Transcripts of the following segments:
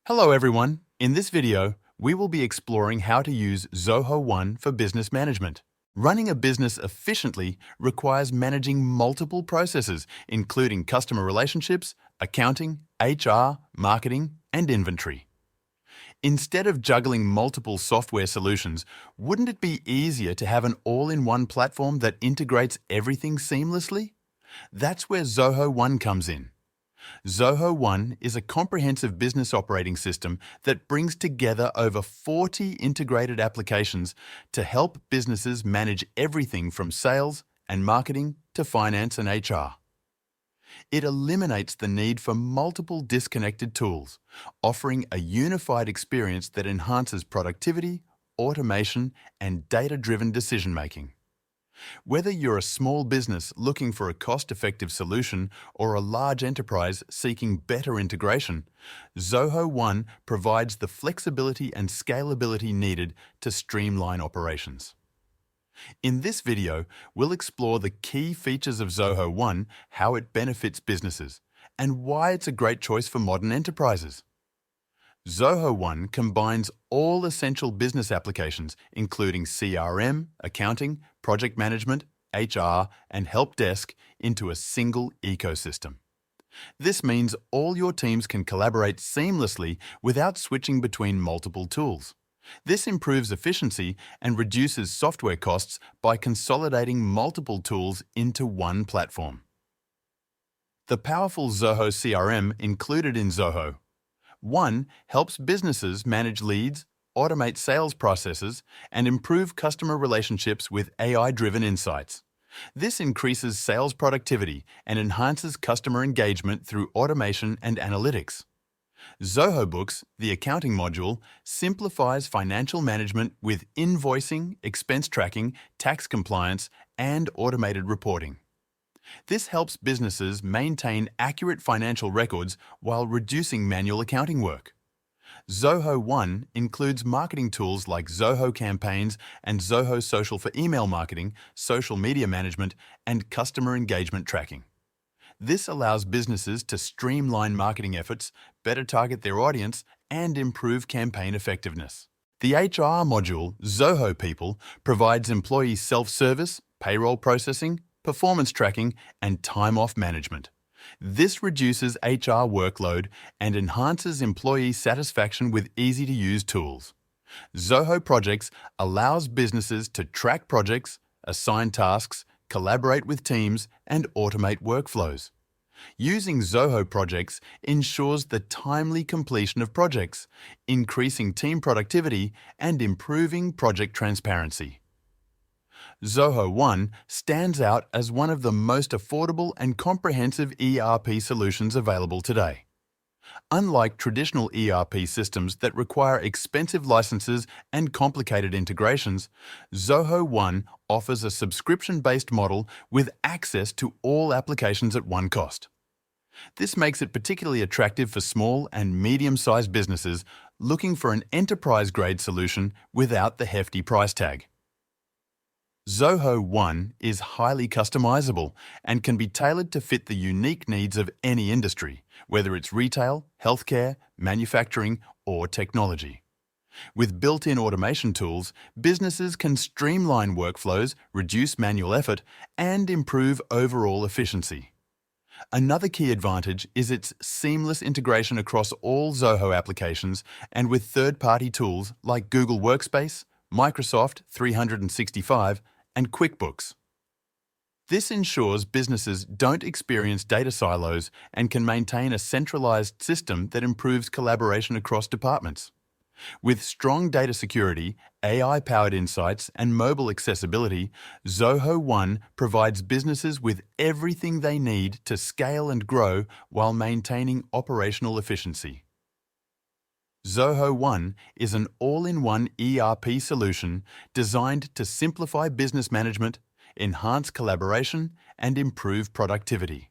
Hello everyone. In this video, we will be exploring how to use Zoho One for business management. Running a business efficiently requires managing multiple processes, including customer relationships, accounting, HR, marketing, and inventory. Instead of juggling multiple software solutions, wouldn't it be easier to have an all-in-one platform that integrates everything seamlessly? That's where Zoho One comes in. Zoho One is a comprehensive business operating system that brings together over 40 integrated applications to help businesses manage everything from sales and marketing to finance and HR. It eliminates the need for multiple disconnected tools, offering a unified experience that enhances productivity, automation, and data-driven decision-making. Whether you're a small business looking for a cost-effective solution or a large enterprise seeking better integration, Zoho One provides the flexibility and scalability needed to streamline operations. In this video, we'll explore the key features of Zoho One, how it benefits businesses, and why it's a great choice for modern enterprises. Zoho One combines all essential business applications, including CRM, accounting, project management, HR, and help desk, into a single ecosystem. This means all your teams can collaborate seamlessly without switching between multiple tools. This improves efficiency and reduces software costs by consolidating multiple tools into one platform. The powerful Zoho CRM included in Zoho One helps businesses manage leads, automate sales processes, and improve customer relationships with AI-driven insights. This increases sales productivity and enhances customer engagement through automation and analytics. Zoho Books, the accounting module, simplifies financial management with invoicing, expense tracking, tax compliance, and automated reporting. This helps businesses maintain accurate financial records while reducing manual accounting work. Zoho One includes marketing tools like Zoho Campaigns and Zoho Social for email marketing, social media management, and customer engagement tracking. This allows businesses to streamline marketing efforts, better target their audience, and improve campaign effectiveness. The HR module, Zoho People, provides employee self-service, payroll processing, performance tracking, and time-off management. This reduces HR workload and enhances employee satisfaction with easy-to-use tools. Zoho Projects allows businesses to track projects, assign tasks, collaborate with teams, and automate workflows. Using Zoho Projects ensures the timely completion of projects, increasing team productivity and improving project transparency. Zoho One stands out as one of the most affordable and comprehensive ERP solutions available today. Unlike traditional ERP systems that require expensive licenses and complicated integrations, Zoho One offers a subscription-based model with access to all applications at one cost. This makes it particularly attractive for small and medium-sized businesses looking for an enterprise-grade solution without the hefty price tag. Zoho One is highly customizable and can be tailored to fit the unique needs of any industry, whether it's retail, healthcare, manufacturing, or technology. With built-in automation tools, businesses can streamline workflows, reduce manual effort, and improve overall efficiency. Another key advantage is its seamless integration across all Zoho applications and with third-party tools like Google Workspace, Microsoft 365, and QuickBooks. This ensures businesses don't experience data silos and can maintain a centralized system that improves collaboration across departments. With strong data security, AI-powered insights, and mobile accessibility, Zoho One provides businesses with everything they need to scale and grow while maintaining operational efficiency. Zoho One is an all-in-one ERP solution designed to simplify business management, enhance collaboration, and improve productivity.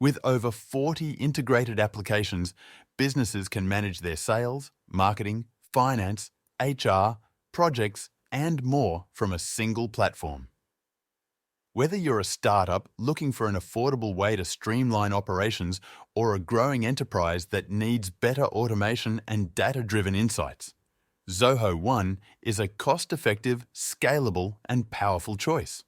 With over 40 integrated applications, businesses can manage their sales, marketing, finance, HR, projects, and more from a single platform. Whether you're a startup looking for an affordable way to streamline operations or a growing enterprise that needs better automation and data-driven insights, Zoho One is a cost-effective, scalable, and powerful choice.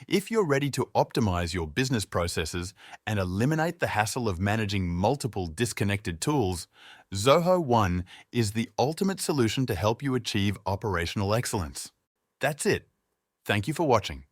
If you're ready to optimize your business processes and eliminate the hassle of managing multiple disconnected tools, Zoho One is the ultimate solution to help you achieve operational excellence. That's it. Thank you for watching.